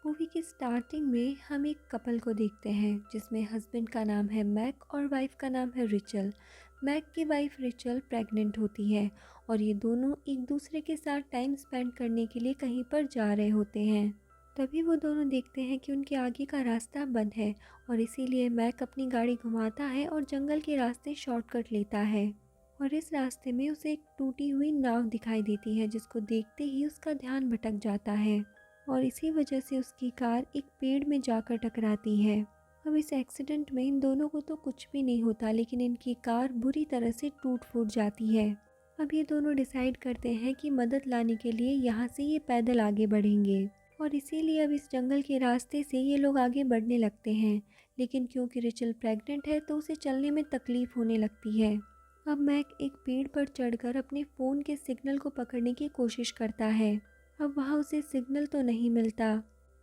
Movie की starting में हम एक कपल को देखते हैं जिसमें हस्बैंड का नाम है मैक और वाइफ का नाम है रिचल। मैक की वाइफ रिचल प्रेग्नेंट होती है और ये दोनों एक दूसरे के साथ टाइम स्पेंड करने के लिए कहीं पर जा रहे होते हैं। तभी वो दोनों देखते हैं कि उनके आगे का रास्ता बंद है और इसीलिए मैक अपनी गाड़ी घुमाता है और जंगल के रास्ते शॉर्टकट लेता है। और इस रास्ते में उसे एक टूटी हुई नाव दिखाई देती है जिसको देखते ही उसका ध्यान भटक जाता है और इसी वजह से उसकी कार एक पेड़ में जाकर टकराती है। अब इस एक्सीडेंट में इन दोनों को तो कुछ भी नहीं होता, लेकिन इनकी कार बुरी तरह से टूट फूट जाती है। अब ये दोनों डिसाइड करते हैं कि मदद लाने के लिए यहाँ से ये पैदल आगे बढ़ेंगे और इसीलिए अब इस जंगल के रास्ते से ये लोग आगे बढ़ने लगते हैं। लेकिन क्योंकि रिचल प्रेग्नेंट है तो उसे चलने में तकलीफ होने लगती है। अब मैक एक पेड़ पर चढ़कर अपने फ़ोन के सिग्नल को पकड़ने की कोशिश करता है। अब वहाँ उसे सिग्नल तो नहीं मिलता,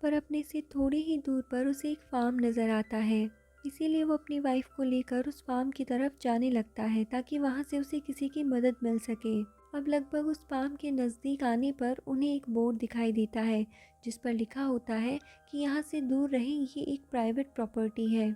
पर अपने से थोड़ी ही दूर पर उसे एक फार्म नज़र आता है। इसीलिए वो अपनी वाइफ को लेकर उस फार्म की तरफ जाने लगता है ताकि वहाँ से उसे किसी की मदद मिल सके। अब लगभग उस फार्म के नज़दीक आने पर उन्हें एक बोर्ड दिखाई देता है जिस पर लिखा होता है कि यहाँ से दूर रहें, ये एक प्राइवेट प्रॉपर्टी है।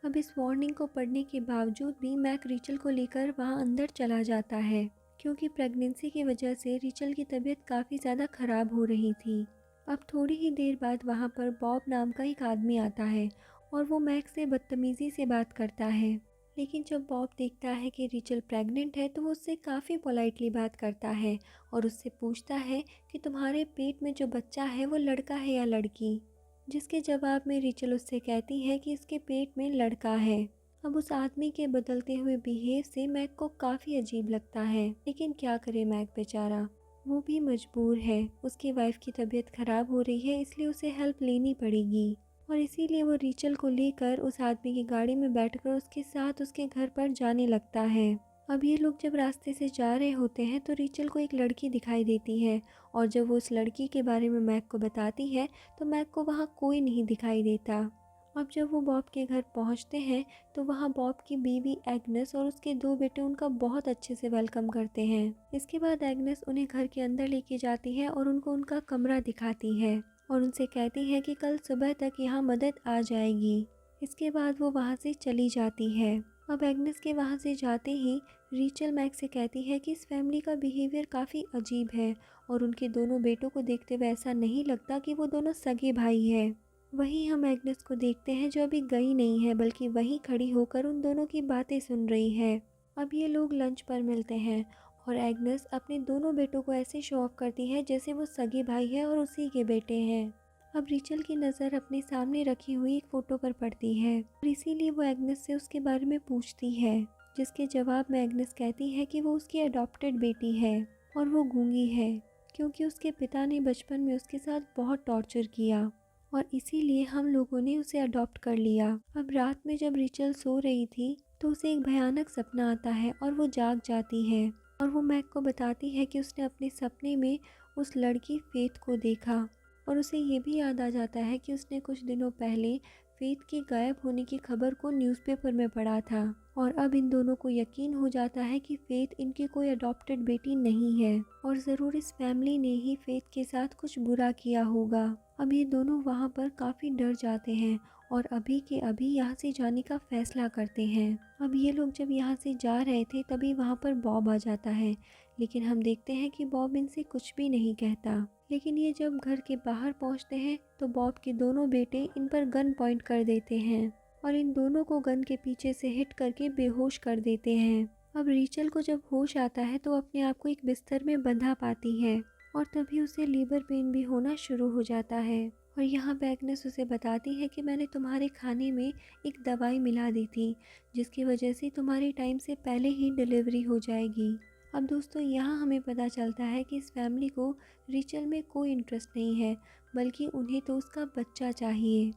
अब इस वार्निंग को पढ़ने के बावजूद भी मैक रिचल को लेकर वहाँ अंदर चला जाता है क्योंकि प्रेगनेंसी की वजह से रिचल की तबीयत काफ़ी ज़्यादा ख़राब हो रही थी। अब थोड़ी ही देर बाद वहाँ पर बॉब नाम का एक आदमी आता है और वो मैक से बदतमीज़ी से बात करता है। लेकिन जब बॉब देखता है कि रिचल प्रेग्नेंट है तो वो उससे काफ़ी पोलाइटली बात करता है और उससे पूछता है कि तुम्हारे पेट में जो बच्चा है वो लड़का है या लड़की, जिसके जवाब में रिचल उससे कहती है कि इसके पेट में लड़का है। अब उस आदमी के बदलते हुए बिहेव से मैक को काफ़ी अजीब लगता है, लेकिन क्या करे मैक बेचारा, वो भी मजबूर है। उसकी वाइफ की तबीयत ख़राब हो रही है इसलिए उसे हेल्प लेनी पड़ेगी और इसीलिए वो रिचल को लेकर उस आदमी की गाड़ी में बैठकर उसके साथ उसके घर पर जाने लगता है। अब ये लोग जब रास्ते से जा रहे होते हैं तो रिचल को एक लड़की दिखाई देती है और जब वो उस लड़की के बारे में मैक को बताती है तो मैक को वहाँ कोई नहीं दिखाई देता। अब जब वो बॉब के घर पहुंचते हैं तो वहां बॉब की बीवी एग्नेस और उसके दो बेटे उनका बहुत अच्छे से वेलकम करते हैं। इसके बाद एग्नेस उन्हें घर के अंदर लेके जाती है और उनको उनका कमरा दिखाती है और उनसे कहती है कि कल सुबह तक यहाँ मदद आ जाएगी। इसके बाद वो वहाँ से चली जाती है। अब एग्नेस के वहाँ से जाते ही रीचल मैक से कहती है कि इस फैमिली का बिहेवियर काफ़ी अजीब है और उनके दोनों बेटों को देखते हुए ऐसा नहीं लगता कि वो दोनों सगे भाई हैं। वहीं हम एग्नेस को देखते हैं जो अभी गई नहीं है बल्कि वहीं खड़ी होकर उन दोनों की बातें सुन रही है। अब ये लोग लंच पर मिलते हैं और एग्नेस अपने दोनों बेटों को ऐसे शो ऑफ करती है जैसे वो सगे भाई है और उसी के बेटे हैं। अब रिचल की नज़र अपने सामने रखी हुई एक फ़ोटो पर पड़ती है और इसीलिए वो एग्नेस से उसके बारे में पूछती है, जिसके जवाब में एग्नेस कहती है कि वो उसकी अडॉप्टेड बेटी है और वो गूंगी है क्योंकि उसके पिता ने बचपन में उसके साथ बहुत टॉर्चर किया और इसीलिए हम लोगों ने उसे अडॉप्ट कर लिया। अब रात में जब रिचल सो रही थी तो उसे एक भयानक सपना आता है और वो जाग जाती है और वो मैक को बताती है कि उसने अपने सपने में उस लड़की फेथ को देखा और उसे ये भी याद आ जाता है कि उसने कुछ दिनों पहले फेथ के गायब होने की खबर को न्यूज़पेपर में पढ़ा था और अब इन दोनों को यकीन हो जाता है कि फेथ इनकी कोई अडॉप्टेड बेटी नहीं है और ज़रूर इस फैमिली ने ही फेथ के साथ कुछ बुरा किया होगा। अब ये दोनों वहाँ पर काफ़ी डर जाते हैं और अभी के अभी यहाँ से जाने का फैसला करते हैं। अब ये लोग जब यहाँ से जा रहे थे तभी वहाँ पर बॉब आ जाता है, लेकिन हम देखते हैं कि बॉब इनसे कुछ भी नहीं कहता। लेकिन ये जब घर के बाहर पहुँचते हैं तो बॉब के दोनों बेटे इन पर गन पॉइंट कर देते हैं और इन दोनों को गन के पीछे से हिट करके बेहोश कर देते हैं। अब रीचल को जब होश आता है तो अपने आप को एक बिस्तर में बंधा पाती है और तभी उसे लीवर पेन भी होना शुरू हो जाता है और यहाँ पे एग्नेस उसे बताती है कि मैंने तुम्हारे खाने में एक दवाई मिला दी थी जिसकी वजह से तुम्हारी टाइम से पहले ही डिलीवरी हो जाएगी। अब दोस्तों यहाँ हमें पता चलता है कि इस फैमिली को रिचल में कोई इंटरेस्ट नहीं है, बल्कि उन्हें तो उसका बच्चा चाहिए।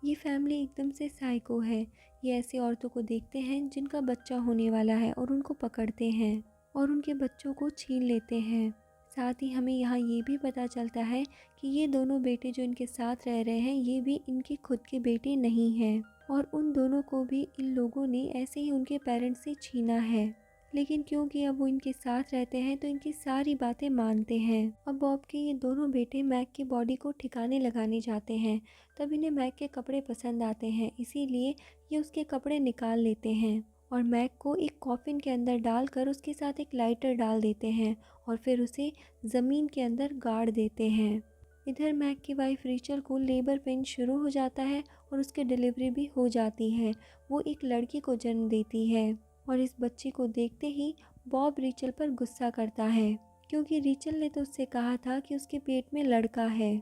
ये फैमिली एकदम से साइको है। ये ऐसे औरतों को देखते हैं जिनका बच्चा होने वाला है और उनको पकड़ते हैं और उनके बच्चों को छीन लेते हैं। साथ ही हमें यहाँ ये भी पता चलता है कि ये दोनों बेटे जो इनके साथ रह रहे हैं ये भी इनके खुद के बेटे नहीं हैं और उन दोनों को भी इन लोगों ने ऐसे ही उनके पेरेंट्स से छीना है। लेकिन क्योंकि अब वो इनके साथ रहते हैं तो इनकी सारी बातें मानते हैं। अब बॉब के ये दोनों बेटे मैक की बॉडी को ठिकाने लगाने जाते हैं। तब इन्हें मैक के कपड़े पसंद आते हैं, इसीलिए ये उसके कपड़े निकाल लेते हैं और मैक को एक कॉफिन के अंदर डालकर उसके साथ एक लाइटर डाल देते हैं और फिर उसे ज़मीन के अंदर गाड़ देते हैं। इधर मैक की वाइफ रिचल को लेबर पेन शुरू हो जाता है और उसकी डिलीवरी भी हो जाती है। वो एक लड़की को जन्म देती है और इस बच्चे को देखते ही बॉब रिचल पर गुस्सा करता है, क्योंकि रिचल ने तो उससे कहा था कि उसके पेट में लड़का है।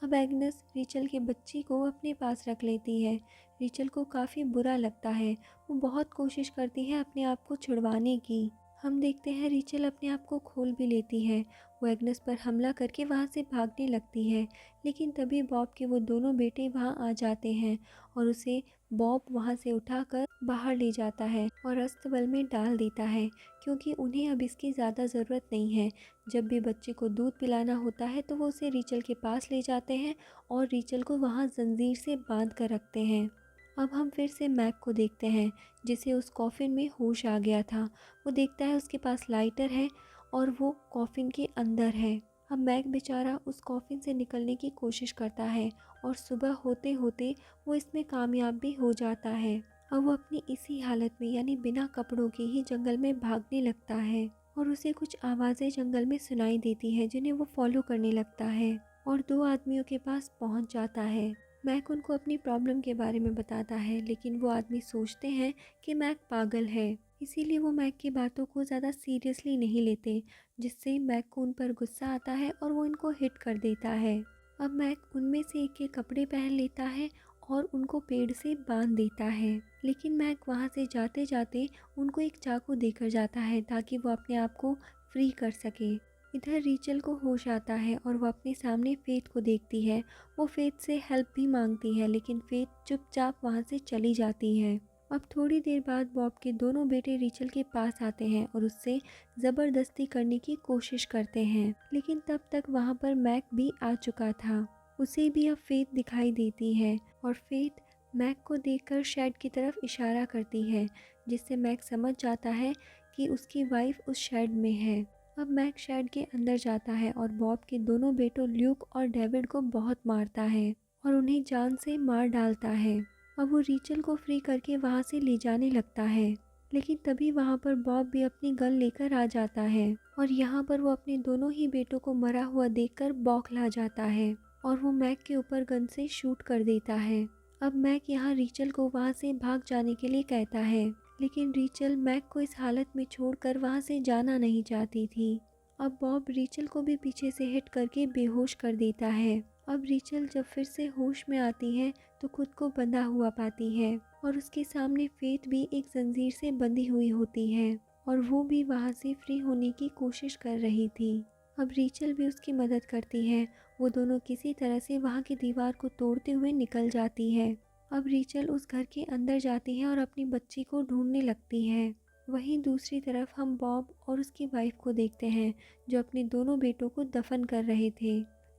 अब एग्नेस रिचल के बच्ची को अपने पास रख लेती है। रिचल को काफ़ी बुरा लगता है। वो बहुत कोशिश करती है अपने आप को छुड़वाने की। हम देखते हैं रिचल अपने आप को खोल भी लेती है। वो एग्नेस पर हमला करके वहाँ से भागने लगती है, लेकिन तभी बॉब के वो दोनों बेटे वहाँ आ जाते हैं और उसे बॉब वहाँ से उठाकर बाहर ले जाता है और अस्तबल में डाल देता है, क्योंकि उन्हें अब इसकी ज़्यादा ज़रूरत नहीं है। जब भी बच्चे को दूध पिलाना होता है तो वो उसे रिचल के पास ले जाते हैं और रिचल को वहाँ जंजीर से बांध कर रखते हैं। अब हम फिर से मैक को देखते हैं, जिसे उस कॉफ़िन में होश आ गया था। वो देखता है उसके पास लाइटर है और वो कॉफ़िन के अंदर है। अब मैक बेचारा उस कॉफ़िन से निकलने की कोशिश करता है और सुबह होते होते वो इसमें कामयाब भी हो जाता है। अब वो अपनी इसी हालत में यानी बिना कपड़ों के ही जंगल में भागने लगता है और उसे कुछ आवाज़ें जंगल में सुनाई देती है, जिन्हें वो फॉलो करने लगता है और दो आदमियों के पास पहुंच जाता है। मैक उनको अपनी प्रॉब्लम के बारे में बताता है, लेकिन वो आदमी सोचते हैं कि मैक पागल है, इसीलिए वो मैक की बातों को ज़्यादा सीरियसली नहीं लेते, जिससे मैक को उन पर गुस्सा आता है और वो इनको हिट कर देता है। अब मैक उनमें से एक के कपड़े पहन लेता है और उनको पेड़ से बांध देता है, लेकिन मैक वहाँ से जाते जाते उनको एक चाकू देकर जाता है ताकि वो अपने आप को फ्री कर सके। इधर रिचल को होश आता है और वो अपने सामने फेथ को देखती है। वो फेथ से हेल्प भी मांगती है, लेकिन फेथ चुपचाप वहाँ से चली जाती है। अब थोड़ी देर बाद बॉब के दोनों बेटे रिचल के पास आते हैं और उससे ज़बरदस्ती करने की कोशिश करते हैं, लेकिन तब तक वहाँ पर मैक भी आ चुका था। उसे भी अब फेथ दिखाई देती है और फेथ मैक को देखकर शेड की तरफ इशारा करती है, जिससे मैक समझ जाता है कि उसकी वाइफ उस शेड में है। अब मैक शेड के अंदर जाता है और बॉब के दोनों बेटों ल्यूक और डेविड को बहुत मारता है और उन्हें जान से मार डालता है। अब वो रिचल को फ्री करके वहाँ से ले जाने लगता है, लेकिन तभी वहाँ पर बॉब भी अपनी गन लेकर आ जाता है और यहाँ पर वो अपने दोनों ही बेटों को मरा हुआ देखकर बौखला जाता है और वो मैक के ऊपर गन से शूट कर देता है। अब मैक यहाँ रिचल को वहाँ से भाग जाने के लिए कहता है, लेकिन रिचल मैक को इस हालत में छोड़कर वहाँ से जाना नहीं चाहती थी। अब बॉब रिचल को भी पीछे से हिट करके बेहोश कर देता है। अब रिचल जब फिर से होश में आती है तो खुद को बंधा हुआ पाती है और उसके सामने फेथ भी एक जंजीर से बंधी हुई होती है और वो भी वहाँ से फ्री होने की कोशिश कर रही थी। अब रिचल भी उसकी मदद करती है। वो दोनों किसी तरह से वहाँ की दीवार को तोड़ते हुए निकल जाती है। अब रिचल उस घर के अंदर जाती है और अपनी बच्ची को ढूंढने लगती है। वहीं दूसरी तरफ हम बॉब और उसकी वाइफ को देखते हैं, जो अपने दोनों बेटों को दफन कर रहे थे।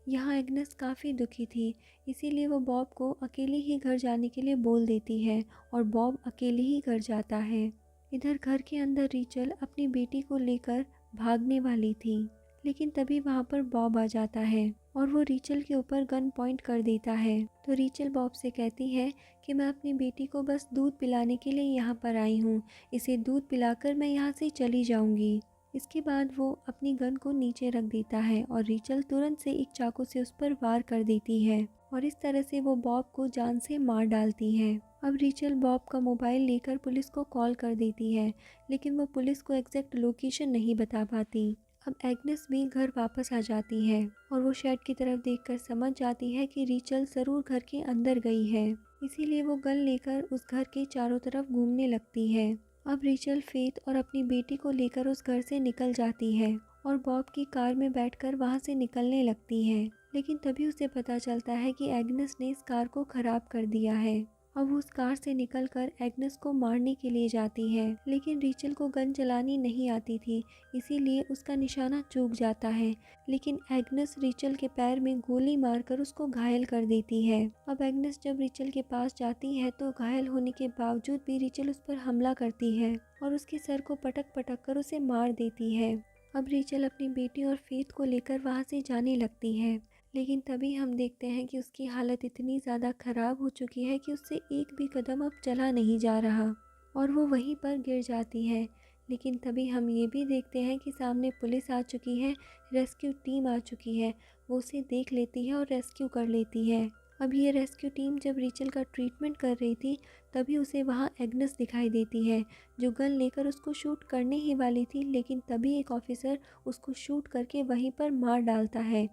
यहाँ एग्नेस काफ़ी दुखी थी, इसीलिए वो बॉब को अकेले ही घर जाने के लिए बोल देती है और बॉब अकेले ही घर जाता है। इधर घर के अंदर रिचल अपनी बेटी को लेकर भागने वाली थी, लेकिन तभी वहाँ पर बॉब आ जाता है और वो रिचल के ऊपर गन पॉइंट कर देता है। तो रिचल बॉब से कहती है कि मैं अपनी बेटी को बस दूध पिलाने के लिए यहाँ पर आई हूँ, इसे दूध पिलाकर मैं यहाँ से चली जाऊँगी। इसके बाद वो अपनी गन को नीचे रख देता है और रिचल तुरंत से एक चाकू से उस पर वार कर देती है और इस तरह से वो बॉब को जान से मार डालती है। अब रिचल बॉब का मोबाइल लेकर पुलिस को कॉल कर देती है, लेकिन वो पुलिस को एग्जैक्ट लोकेशन नहीं बता पाती। अब एग्नेस भी घर वापस आ जाती है और वो शेड की तरफ देखकर समझ जाती है कि रिचल ज़रूर घर के अंदर गई है, इसीलिए वो गन लेकर उस घर के चारों तरफ घूमने लगती है। अब रिचल फेथ और अपनी बेटी को लेकर उस घर से निकल जाती है और बॉब की कार में बैठकर वहां से निकलने लगती है, लेकिन तभी उसे पता चलता है कि एग्नेस ने इस कार को खराब कर दिया है। अब वो उस कार से निकलकर एग्नेस को मारने के लिए जाती है, लेकिन रिचल को गन चलानी नहीं आती थी, इसीलिए उसका निशाना चूक जाता है। लेकिन एग्नेस रिचल के पैर में गोली मारकर उसको घायल कर देती है। अब एग्नेस जब रिचल के पास जाती है तो घायल होने के बावजूद भी रिचल उस पर हमला करती है और उसके सर को पटक पटक कर उसे मार देती है। अब रिचल अपनी बेटी और फेथ को लेकर वहाँ से जाने लगती है, लेकिन तभी हम देखते हैं कि उसकी हालत इतनी ज़्यादा ख़राब हो चुकी है कि उससे एक भी कदम अब चला नहीं जा रहा और वो वहीं पर गिर जाती है। लेकिन तभी हम ये भी देखते हैं कि सामने पुलिस आ चुकी है, रेस्क्यू टीम आ चुकी है। वो उसे देख लेती है और रेस्क्यू कर लेती है। अब ये रेस्क्यू टीम जब रिचल का ट्रीटमेंट कर रही थी, तभी उसे वहाँ एग्नेस दिखाई देती है, जो गन लेकर उसको शूट करने ही वाली थी, लेकिन तभी एक ऑफिसर उसको शूट करके वहीं पर मार डालता है।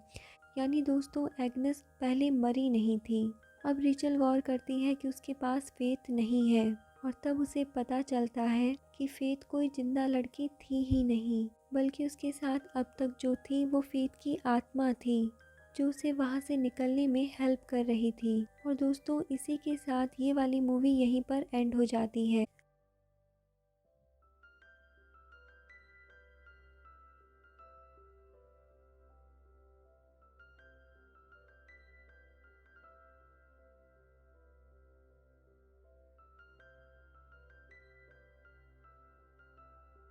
यानी दोस्तों, एग्नेस पहले मरी नहीं थी। अब रिचल गौर करती है कि उसके पास फेथ नहीं है और तब उसे पता चलता है कि फेथ कोई जिंदा लड़की थी ही नहीं, बल्कि उसके साथ अब तक जो थी वो फेथ की आत्मा थी, जो उसे वहाँ से निकलने में हेल्प कर रही थी। और दोस्तों, इसी के साथ ये वाली मूवी यहीं पर एंड हो जाती है।